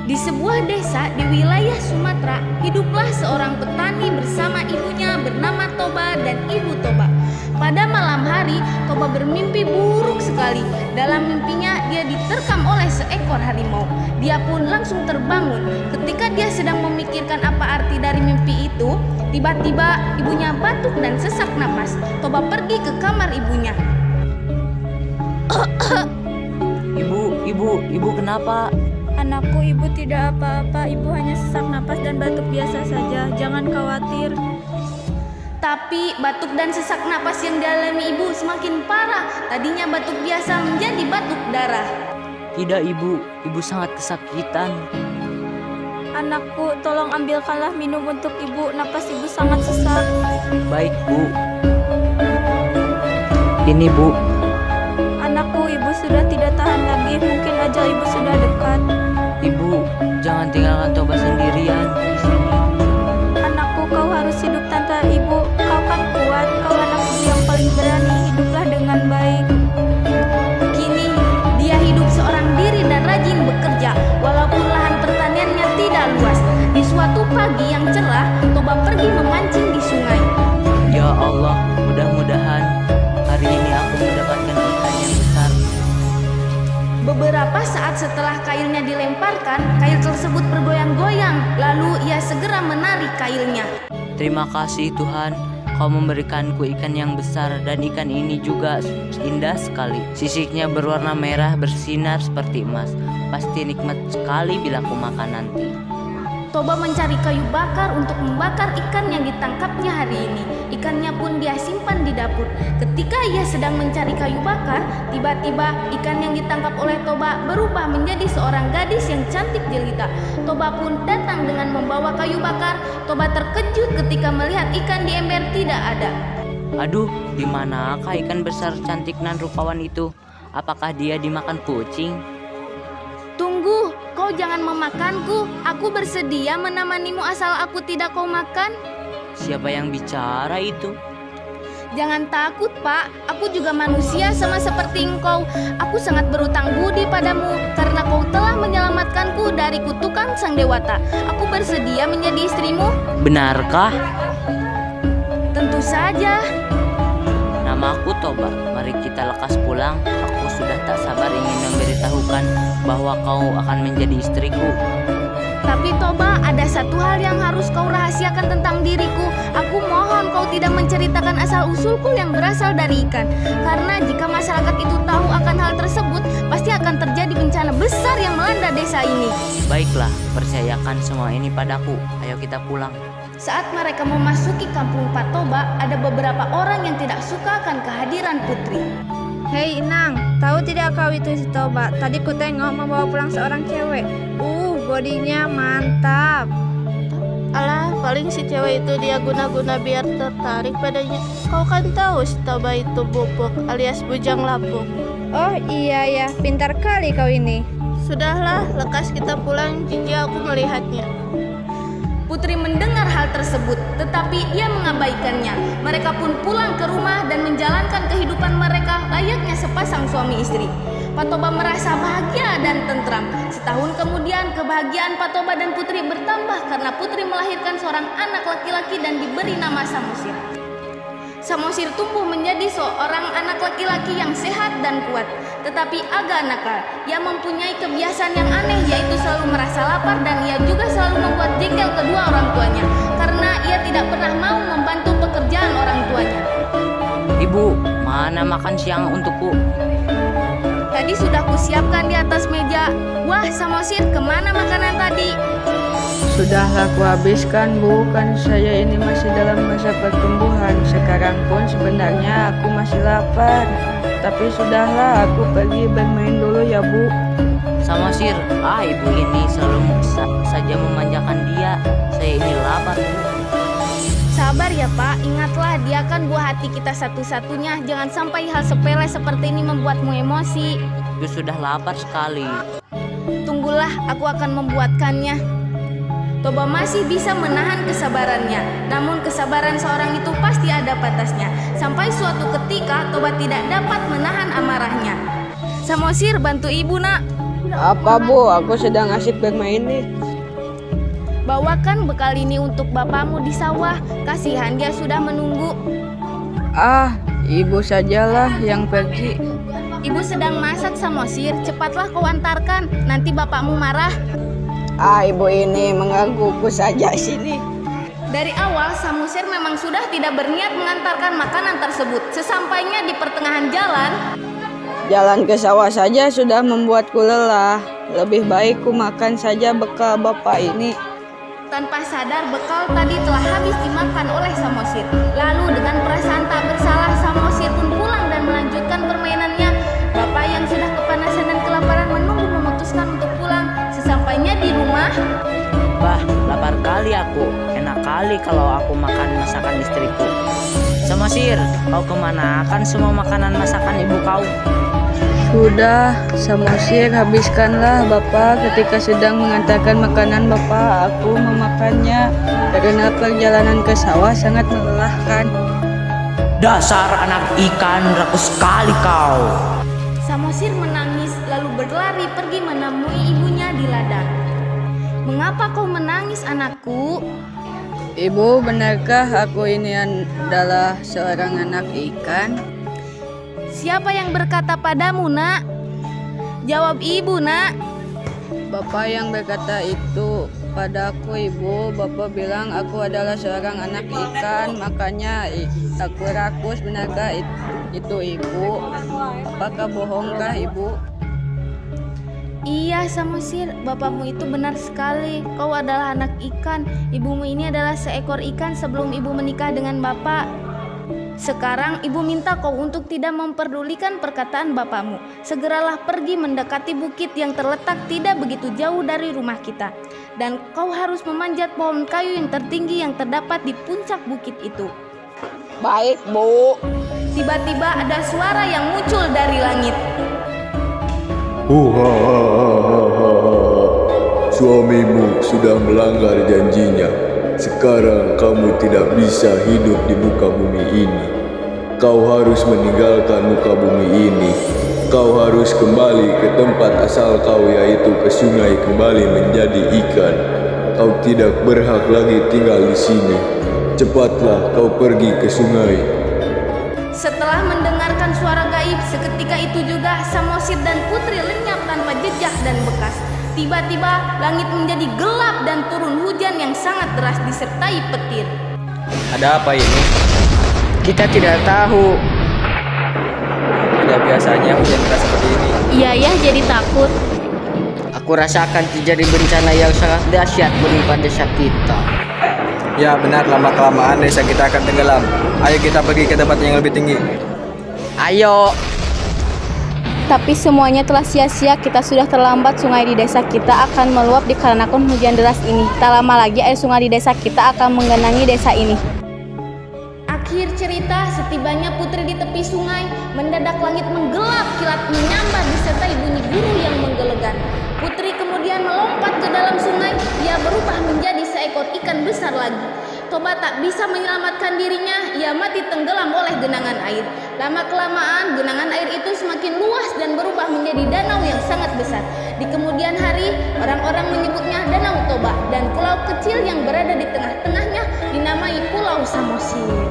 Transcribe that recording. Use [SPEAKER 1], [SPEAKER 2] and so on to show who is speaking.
[SPEAKER 1] Di sebuah desa di wilayah Sumatera, hiduplah seorang petani bersama ibunya bernama Toba dan ibu Toba. Pada malam hari, Toba bermimpi buruk sekali. Dalam mimpinya, dia diterkam oleh seekor harimau. Dia pun langsung terbangun. Ketika dia sedang memikirkan apa arti dari mimpi itu, tiba-tiba ibunya batuk dan sesak napas. Toba pergi ke kamar ibunya.
[SPEAKER 2] Ibu kenapa?
[SPEAKER 3] Anakku, ibu tidak apa-apa. Ibu hanya sesak napas dan batuk biasa saja. Jangan khawatir.
[SPEAKER 1] Tapi batuk dan sesak napas yang dialami ibu semakin parah. Tadinya batuk biasa menjadi batuk darah.
[SPEAKER 2] Tidak ibu sangat kesakitan.
[SPEAKER 3] Anakku, tolong ambilkanlah minum untuk ibu. Napas ibu sangat sesak.
[SPEAKER 2] Baik bu. Ini bu.
[SPEAKER 3] Anakku, ibu sudah tidak tahan lagi. Mungkin ajal ibu sudah dekat.
[SPEAKER 2] Ibu, jangan tinggalkan Toba sendirian di sini.
[SPEAKER 3] Anakku, kau harus hidup tanpa ibu. Kau kan kuat. Kau anakku yang paling berani. Hiduplah dengan baik.
[SPEAKER 1] Kini dia hidup seorang diri dan rajin bekerja, walaupun lahan pertaniannya tidak luas. Di suatu pagi yang cerah, Toba pergi memancing di sungai.
[SPEAKER 2] Ya Allah, mudah-mudahan hari ini aku mendapatkan ikan yang besar.
[SPEAKER 1] Beberapa saat setelah kailnya dilemparkan, kail tersebut bergoyang-goyang. Lalu ia segera menarik kailnya.
[SPEAKER 2] Terima kasih Tuhan, kau memberikanku ikan yang besar dan ikan ini juga indah sekali. Sisiknya berwarna merah bersinar seperti emas. Pasti nikmat sekali bila aku makan nanti.
[SPEAKER 1] Toba mencari kayu bakar untuk membakar ikan yang ditangkapnya hari ini. Ikannya pun dia simpan di dapur. Ketika ia sedang mencari kayu bakar, tiba-tiba ikan yang ditangkap oleh Toba berubah menjadi seorang gadis yang cantik jelita. Toba pun datang dengan membawa kayu bakar. Toba terkejut ketika melihat ikan di ember tidak ada.
[SPEAKER 2] Aduh, di manakah ikan besar cantik nan rupawan itu? Apakah dia dimakan kucing?
[SPEAKER 1] Tunggu, kau jangan memakanku. Aku bersedia menemanimu asal aku tidak kau makan.
[SPEAKER 2] Siapa yang bicara itu?
[SPEAKER 1] Jangan takut, Pak. Aku juga manusia sama seperti engkau. Aku sangat berutang budi padamu karena kau telah menyelamatkanku dari kutukan sang dewata. Aku bersedia menjadi istrimu.
[SPEAKER 2] Benarkah?
[SPEAKER 1] Tentu saja.
[SPEAKER 2] Namaku Toba. Mari kita lekas pulang. Aku sudah tak sabar ingin memberitahukan bahwa kau akan menjadi istriku.
[SPEAKER 1] Tapi Toba, ada satu hal yang harus kau rahasiakan tentang diriku. Aku mohon kau tidak menceritakan asal-usulku yang berasal dari ikan. Karena jika masyarakat itu tahu akan hal tersebut, pasti akan terjadi bencana besar yang melanda desa ini.
[SPEAKER 2] Baiklah, percayakan semua ini padaku. Ayo kita pulang.
[SPEAKER 1] Saat mereka memasuki kampung Pak Toba, ada beberapa orang yang tidak suka akan kehadiran Putri.
[SPEAKER 3] Hei Inang, tahu tidak kau itu si Toba? Tadi ku tengok membawa pulang seorang cewek. Bodinya mantap.
[SPEAKER 4] Alah, paling si cewek itu dia guna-guna biar tertarik padanya. Kau kan tahu si Toba itu bupuk alias bujang lapuk.
[SPEAKER 3] Oh iya ya, pintar kali kau ini.
[SPEAKER 4] Sudahlah, lekas kita pulang, jika aku melihatnya.
[SPEAKER 1] Putri mendengar hal tersebut, tetapi dia mengabaikannya. Mereka pun pulang ke rumah dan menjalankan kehidupan mereka layaknya sepasang suami istri. Pak Toba merasa bahagia dan tentram. Setahun kemudian, kebahagiaan Pak Toba dan Putri bertambah karena Putri melahirkan seorang anak laki-laki dan diberi nama Samosir. Samosir tumbuh menjadi seorang anak laki-laki yang sehat dan kuat, tetapi agak nakal. Ia mempunyai kebiasaan yang aneh, yaitu selalu merasa lapar dan ia juga selalu membuat jengkel kedua orang tuanya karena ia tidak pernah mau membantu pekerjaan orang tuanya.
[SPEAKER 2] Ibu, mana makan siang untukku?
[SPEAKER 1] Tadi sudah kusiapkan di atas meja. Wah, Samosir, kemana makanan tadi?
[SPEAKER 5] Sudahlah kuhabiskan bu, kan saya ini masih dalam masa pertumbuhan. Sekarang pun sebenarnya aku masih lapar. Tapi sudahlah, aku pergi bermain dulu ya bu.
[SPEAKER 2] Samosir, ibu ini selalu saja memanjakan dia. Saya ini lapar bu.
[SPEAKER 1] Sabar ya Pak, ingatlah dia kan buah hati kita satu-satunya. Jangan sampai hal sepele seperti ini membuatmu emosi.
[SPEAKER 2] Aku sudah lapar sekali.
[SPEAKER 1] Tunggulah, aku akan membuatkannya. Toba masih bisa menahan kesabarannya, namun kesabaran seorang itu pasti ada batasnya. Sampai suatu ketika Toba tidak dapat menahan amarahnya. Samosir, bantu ibu nak.
[SPEAKER 5] Apa Bu? Aku sedang asik bermain nih.
[SPEAKER 1] Bawakan bekal ini untuk bapakmu di sawah. Kasihan dia sudah menunggu.
[SPEAKER 5] Ah, ibu sajalah yang pergi.
[SPEAKER 1] Ibu sedang masak Samosir. Cepatlah kau antarkan. Nanti bapakmu marah.
[SPEAKER 5] Ah, ibu ini menggangguku saja sini.
[SPEAKER 1] Dari awal Samosir memang sudah tidak berniat mengantarkan makanan tersebut. Sesampainya di pertengahan
[SPEAKER 5] Jalan ke sawah saja sudah membuatku lelah. Lebih baik ku makan saja bekal bapak ini.
[SPEAKER 1] tanpa sadar bekal tadi telah habis dimakan oleh Samosir. Lalu dengan perasaan tak bersalah, Samosir pun pulang dan melanjutkan permainannya. Bapak yang sudah kepanasan dan kelaparan menunggu memutuskan untuk pulang. Sesampainya di rumah,
[SPEAKER 2] Bah, lapar kali aku. Enak kali kalau aku makan masakan istriku. Samosir, kau kemana akan semua makanan masakan ibu kau?
[SPEAKER 5] Sudah, Samosir, habiskanlah Bapak. Ketika sedang mengantarkan makanan Bapak, aku memakannya. Karena perjalanan ke sawah sangat melelahkan.
[SPEAKER 2] Dasar anak ikan, rakus sekali kau.
[SPEAKER 1] Samosir menangis lalu berlari pergi menemui ibunya di ladang. Mengapa kau menangis, anakku?
[SPEAKER 5] Ibu, benarkah aku ini adalah seorang anak ikan?
[SPEAKER 1] Siapa yang berkata padamu, nak? Jawab ibu, nak.
[SPEAKER 5] Bapak yang berkata itu padaku, Ibu. Bapak bilang aku adalah seorang anak ikan, makanya aku rakus. Benarkah itu Ibu? Apakah bohongkah Ibu?
[SPEAKER 1] Iya, Samosir, bapakmu itu benar sekali. Kau adalah anak ikan. Ibumu ini adalah seekor ikan sebelum ibu menikah dengan bapak. Sekarang ibu minta kau untuk tidak memperdulikan perkataan bapakmu. Segeralah pergi mendekati bukit yang terletak tidak begitu jauh dari rumah kita. Dan kau harus memanjat pohon kayu yang tertinggi yang terdapat di puncak bukit itu.
[SPEAKER 5] Baik, Bu.
[SPEAKER 1] Tiba-tiba ada suara yang muncul dari langit.
[SPEAKER 6] Suamimu sudah melanggar janjinya. Sekarang kamu tidak bisa hidup di muka bumi ini. Kau harus meninggalkan muka bumi ini. Kau harus kembali ke tempat asal kau, yaitu ke sungai, kembali menjadi ikan. Kau tidak berhak lagi tinggal di sini. Cepatlah kau pergi ke sungai.
[SPEAKER 1] Setelah mendengarkan suara gaib, seketika itu juga Samosir dan putri lenyap tanpa jejak dan bekas. Tiba-tiba langit menjadi gelap dan turun hujan yang sangat deras disertai petir.
[SPEAKER 7] Ada apa ini?
[SPEAKER 5] Kita tidak tahu.
[SPEAKER 7] Tidak biasanya hujan deras seperti ini.
[SPEAKER 4] Iya ya, jadi takut.
[SPEAKER 5] Aku rasakan terjadi bencana yang sangat dahsyat menimpa desa kita.
[SPEAKER 7] Ya benar, lama-kelamaan desa kita akan tenggelam. Ayo kita pergi ke tempat yang lebih tinggi.
[SPEAKER 5] Ayo.
[SPEAKER 8] Tapi semuanya telah sia-sia, kita sudah terlambat. Sungai di desa kita akan meluap dikarenakan hujan deras ini. Tak lama lagi air sungai di desa kita akan menggenangi desa ini.
[SPEAKER 1] Akhir cerita, setibanya putri di tepi sungai, mendadak langit menggelap, kilat menyambar disertai bunyi guru yang menggelegar. Putri kemudian melompat ke dalam sungai, ia berubah menjadi seekor ikan besar lagi. Toba tak bisa menyelamatkan dirinya, ia mati tenggelam oleh genangan air. Lama-kelamaan, genangan air itu semakin luas dan berubah menjadi danau yang sangat besar. Di kemudian hari, orang-orang menyebutnya Danau Toba, dan pulau kecil yang berada di tengah-tengahnya dinamai Pulau Samosir.